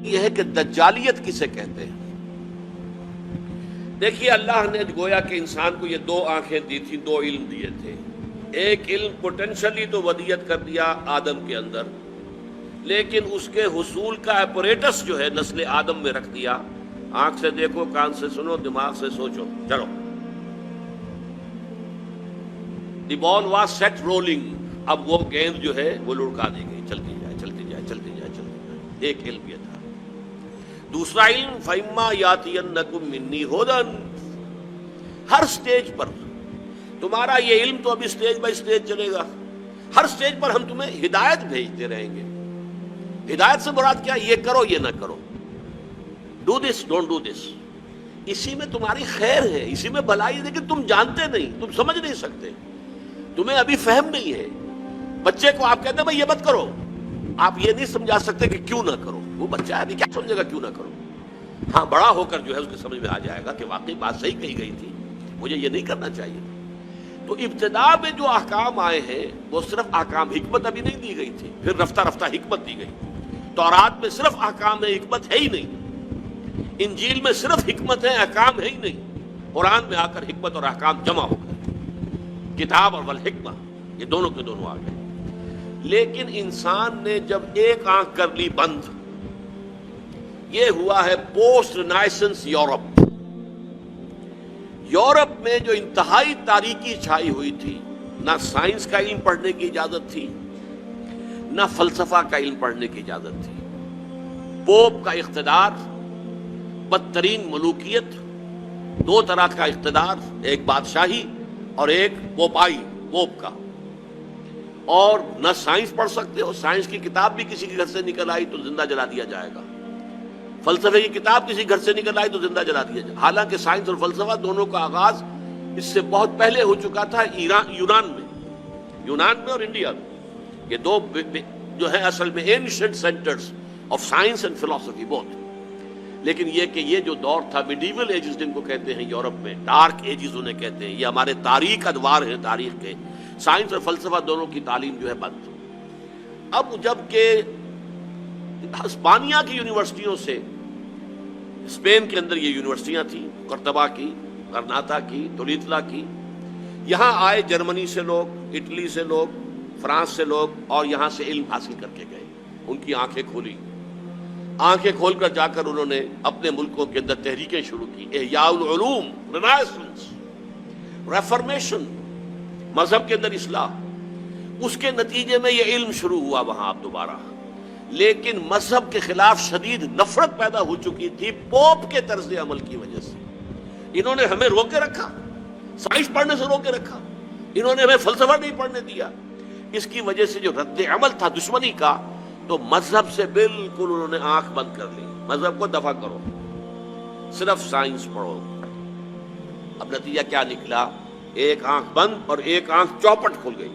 یہ ہے کہ دجالیت کسے کہتے ہیں؟ دیکھیے، اللہ نے گویا کہ انسان کو یہ دو آنکھیں دی تھی، دو علم دیے تھے۔ ایک علم پوٹینشلی تو ودیت کر دیا آدم کے اندر، لیکن اس کے حصول کا اپریٹس جو ہے نسل آدم میں رکھ دیا۔ آنکھ سے دیکھو، کان سے سنو، دماغ سے سوچو، چلو۔ دی بال واز سیٹ رولنگ، اب وہ گیند جو ہے وہ لڑکا دی گئی، چلتی جائے چلتی جائے چلتی جائے چلتی جائے۔ ایک علم یہ تھا۔ دوسرا علم فَإِمَّا يَأْتِيَنَّكُم مِّنِّي هُدًى، ہر سٹیج پر تمہارا یہ علم تو ابھی سٹیج بائی سٹیج چلے گا، ہر سٹیج پر ہم تمہیں ہدایت بھیجتے رہیں گے۔ ہدایت سے مراد کیا؟ یہ کرو، یہ نہ کرو، do this, don't do this. اسی میں تمہاری خیر ہے، اسی میں بھلائی ہے، لیکن تم جانتے نہیں، تم سمجھ نہیں سکتے، تمہیں ابھی فہم نہیں ہے۔ بچے کو آپ کہتے ہیں بھائی یہ مت کرو، آپ یہ نہیں سمجھا سکتے کہ کیوں نہ کرو۔ وہ بچہ ابھی کیا سمجھے گا کیوں نہ کرو؟ ہاں، بڑا ہو کر جو ہے اس کے سمجھ میں آ جائے گا کہ واقعی بات صحیح کہی گئی تھی، مجھے یہ نہیں کرنا چاہیے۔ تو ابتدا میں جو احکام آئے ہیں وہ صرف احکام، حکمت ابھی نہیں دی گئی تھی، پھر رفتہ رفتہ حکمت دی گئی۔ تورات میں صرف احکام ہے، حکمت ہے ہی نہیں۔ انجیل میں صرف حکمت ہے، احکام ہے ہی نہیں۔ قرآن میں آ کر حکمت اور احکام جمع ہو گئے، کتاب اور والحکمہ، یہ دونوں کے دونوں آ گئے۔ لیکن انسان نے جب ایک آنکھ کر لی بند، یہ ہوا ہے پوسٹ رینائسنس یورپ۔ یورپ میں جو انتہائی تاریکی چھائی ہوئی تھی، نہ سائنس کا علم پڑھنے کی اجازت تھی، نہ فلسفہ کا علم پڑھنے کی اجازت تھی۔ پوپ کا اقتدار، بدترین ملوکیت، دو طرح کا اقتدار، ایک بادشاہی اور ایک پوپائی، پوپ کا۔ اور نہ سائنس پڑھ سکتے ہو، سائنس کی کتاب بھی کسی کے گھر سے نکل آئی تو زندہ جلا دیا جائے گا، فلسفے کی کتاب کسی گھر سے نکل آئی تو زندہ جلا دیا جائے گا۔ حالانکہ سائنس اور فلسفہ دونوں کا آغاز اس سے بہت پہلے ہو چکا تھا یونان میں اور انڈیا میں۔ یہ دو جو ہے اصل میں ancient centres of science and فلسفی بوتھ۔ لیکن یہ کہ یہ جو دور تھا میڈیول ایجز جن کو کہتے ہیں یورپ میں، ڈارک ایجز انہیں کہتے ہیں، یہ ہمارے تاریخ ادوار ہیں تاریخ کے، سائنس اور فلسفہ دونوں کی تعلیم جو ہے بند۔ اب جب کہ ہسپانیہ کی یونیورسٹیوں سے، اسپین کے اندر یہ یونیورسٹیاں تھیں، قرطبہ کی، غرناطہ کی، تولیدلا کی، یہاں آئے جرمنی سے لوگ، اٹلی سے لوگ، فرانس سے لوگ، اور یہاں سے علم حاصل کر کے گئے۔ ان کی آنکھیں کھولی، آنکھیں کھول کر جا کر انہوں نے اپنے ملکوں کے اندر تحریکیں شروع کی، احیاء العلوم، رینائسنس، ریفارمیشن، مذہب کے اندر اصلاح۔ اس کے نتیجے میں یہ علم شروع ہوا وہاں اب دوبارہ۔ لیکن مذہب کے خلاف شدید نفرت پیدا ہو چکی تھی پوپ کے طرز عمل کی وجہ سے۔ انہوں نے ہمیں روکے رکھا، سائنس پڑھنے سے روکے رکھا، انہوں نے ہمیں فلسفہ نہیں پڑھنے دیا۔ اس کی وجہ سے جو رد عمل تھا دشمنی کا، تو مذہب سے بالکل انہوں نے آنکھ بند کر لی۔ مذہب کو دفع کرو، صرف سائنس پڑھو۔ اب نتیجہ کیا نکلا؟ ایک آنکھ بند اور ایک آنکھ چوپٹ کھل گئی۔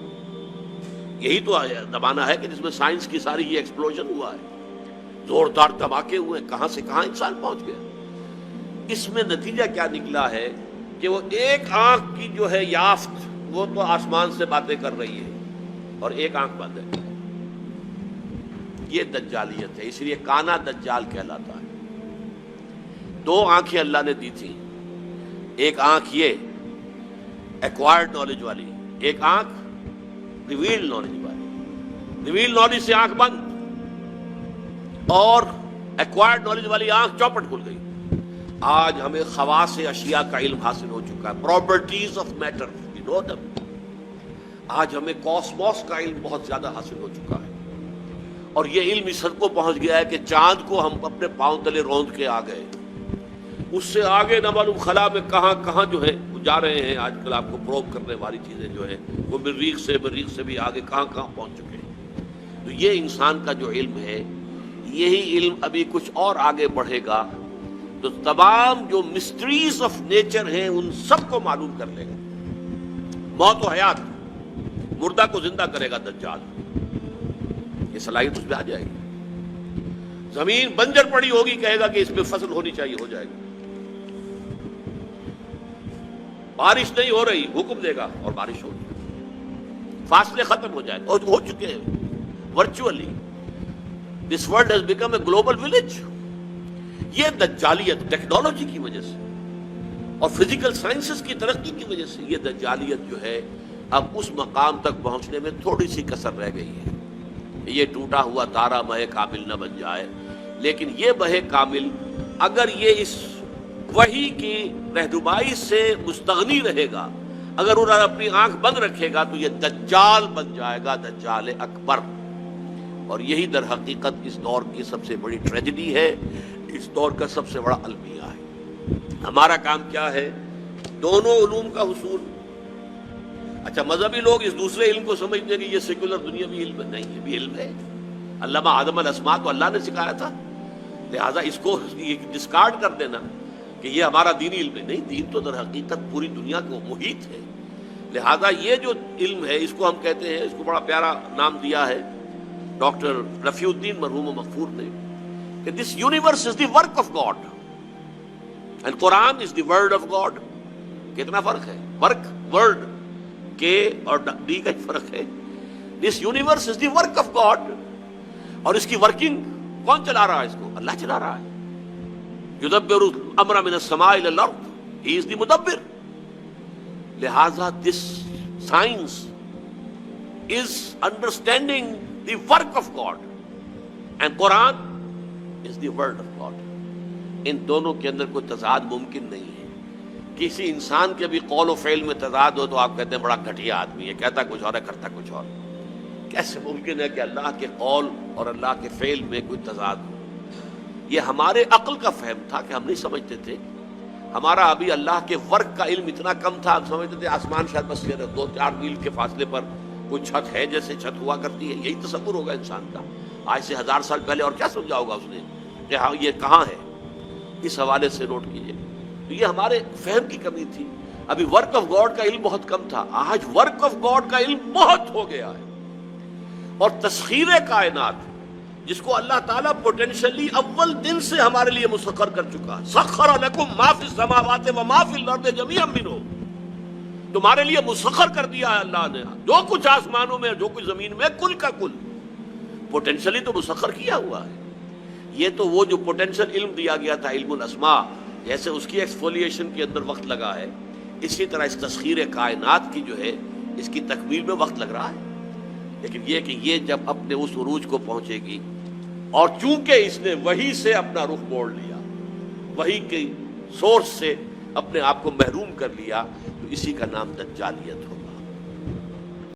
یہی تو زمانہ ہے کہ جس میں سائنس کی ساری ہی ایکسپلوژن ہوا ہے، زوردار دھماکے ہوئے، کہاں سے کہاں انسان پہنچ گیا۔ اس میں نتیجہ کیا نکلا ہے کہ وہ ایک آنکھ کی جو ہے یافت، وہ تو آسمان سے باتیں کر رہی ہے اور ایک آنکھ بند ہے۔ یہ دجالیت ہے، اس لیے کانا دجال کہلاتا ہے۔ دو آنکھیں اللہ نے دی تھی، ایک آنکھ یہ ایکوائرڈ نالج والی، ایک آنکھ ریویلڈ نالج والی۔ ریویلڈ نالج سے آنکھ بند اور ایکوائرڈ نالج والی آنکھ چوپٹ کھل گئی۔ آج ہمیں خواص اشیاء کا علم حاصل ہو چکا ہے، پراپرٹیز آف میٹر، وی نو دم۔ آج ہمیں کاسموس کا علم بہت زیادہ حاصل ہو چکا ہے، اور یہ علم اس حد کو پہنچ گیا ہے کہ چاند کو ہم اپنے پاؤں تلے روند کے آ گئے۔ اس سے آگے نہ معلوم خلا میں کہاں کہاں جو ہے جا رہے ہیں۔ آج کل آپ کو پروب کرنے والی چیزیں جو ہے وہ مریخ سے بھی آگے کہاں کہاں پہنچ چکے ہیں۔ تو یہ انسان کا جو علم ہے، یہی علم ابھی کچھ اور آگے بڑھے گا تو تمام جو مسٹریز آف نیچر ہیں ان سب کو معلوم کر لے گا۔ موت و حیات، مردہ کو زندہ کرے گا دجال، یہ صلاحیت اس پہ آ جائے گی۔ زمین بنجر پڑی ہوگی، کہے گا کہ اس پہ فصل ہونی چاہیے، ہو جائے گا۔ بارش نہیں ہو رہی، حکم دے گا اور بارش ہوگی، فاصلے ختم ہو جائے گا، اور ہو چکے ہیں virtually. This world has become a global village. یہ دجالیت ٹیکنالوجی کی وجہ سے اور فزیکل سائنسز کی ترقی کی وجہ سے یہ دجالیت جو ہے اب اس مقام تک پہنچنے میں تھوڑی سی کسر رہ گئی ہے. یہ ٹوٹا ہوا تارا مہ کامل نہ بن جائے، لیکن یہ مہ کامل اگر یہ اس وحی کی رہنمائی سے مستغنی رہے گا، اگر انہوں نے اپنی آنکھ بند رکھے گا تو یہ دجال بن جائے گا، دجال اکبر. اور یہی در حقیقت اس دور کی سب سے بڑی ٹریجڈی ہے، اس دور کا سب سے بڑا المیہ ہے. ہمارا کام کیا ہے؟ دونوں علوم کا حصول. اچھا، مذہبی لوگ اس دوسرے علم کو سمجھتے ہیں کہ یہ سیکولر دنیاوی علم نہیں، یہ بھی علم ہے. علامہ آدم الاسماء تو اللہ نے سکھایا تھا، لہذا اس کو ڈسکارڈ کر دینا کہ یہ ہمارا دینی علم ہے، نہیں، دین تو در حقیقت پوری دنیا کو محیط ہے. لہذا یہ جو علم ہے اس کو ہم کہتے ہیں، اس کو بڑا پیارا نام دیا ہے ڈاکٹر رفیع الدین مرحوم و مغفور نے کہ this universe is the work of God and Quran is the word of God. کتنا فرق ہے؟ ورک، ورڈ کے اور ڈی کا فرق ہے. This universe is the work of God, اور اس کی ورکنگ کون چلا رہا ہے؟ اس کو اللہ چلا رہا ہے. یدبر الامر من السماء الى الارض، ہی از دی مدبر. لہذا this science is understanding the work of God and Quran is the word of God. ان دونوں کے اندر کوئی تضاد ممکن نہیں ہے. کسی انسان کے بھی قول و فعل میں تضاد ہو تو آپ کہتے ہیں بڑا گھٹیا آدمی ہے، کہتا کچھ اور ہے کرتا کچھ اور. کیسے ممکن ہے کہ اللہ کے قول اور اللہ کے فعل میں کوئی تضاد ہو؟ یہ ہمارے عقل کا فہم تھا کہ ہم نہیں سمجھتے تھے. ہمارا ابھی اللہ کے ورک کا علم اتنا کم تھا، ہم سمجھتے تھے آسمان شاید بس 2-4 میل کے فاصلے پر کوئی چھت ہے، جیسے چھت ہوا کرتی ہے. یہی تصور ہوگا انسان کا. آج سے 1000 سال پہلے اور کیا سمجھا ہوگا اس نے کہ ہاں یہ کہاں ہے؟ اس حوالے سے نوٹ کیجئے. تو یہ ہمارے فہم کی کمی تھی. ابھی ورک آف گاڈ کا علم بہت کم تھا، آج ورک آف گاڈ کا علم بہت ہو گیا ہے. اور تسخیر کائنات جس کو اللہ تعالیٰ پوٹینشلی اول دن سے ہمارے لیے مسخر کر چکا. سخر لکم ما فی السماوات و ما فی الارض جميعا منہ، تمہارے لیے مسخر کر دیا ہے اللہ نے جو کچھ آسمانوں میں جو کچھ زمین میں، کل کا کل پوٹینشلی تو مسخر کیا ہوا ہے. یہ تو وہ جو پوٹینشل علم دیا گیا تھا، علم الاسماء، جیسے اس کی ایکسفولیشن کے اندر وقت لگا ہے، اسی طرح اس تسخیر کائنات کی جو ہے اس کی تکمیل میں وقت لگ رہا ہے. لیکن یہ کہ یہ جب اپنے اس عروج کو پہنچے گی، اور چونکہ اس نے وحی سے اپنا رخ موڑ لیا، وحی کے سورس سے اپنے آپ کو محروم کر لیا، تو اسی کا نام دجالیت ہوگا.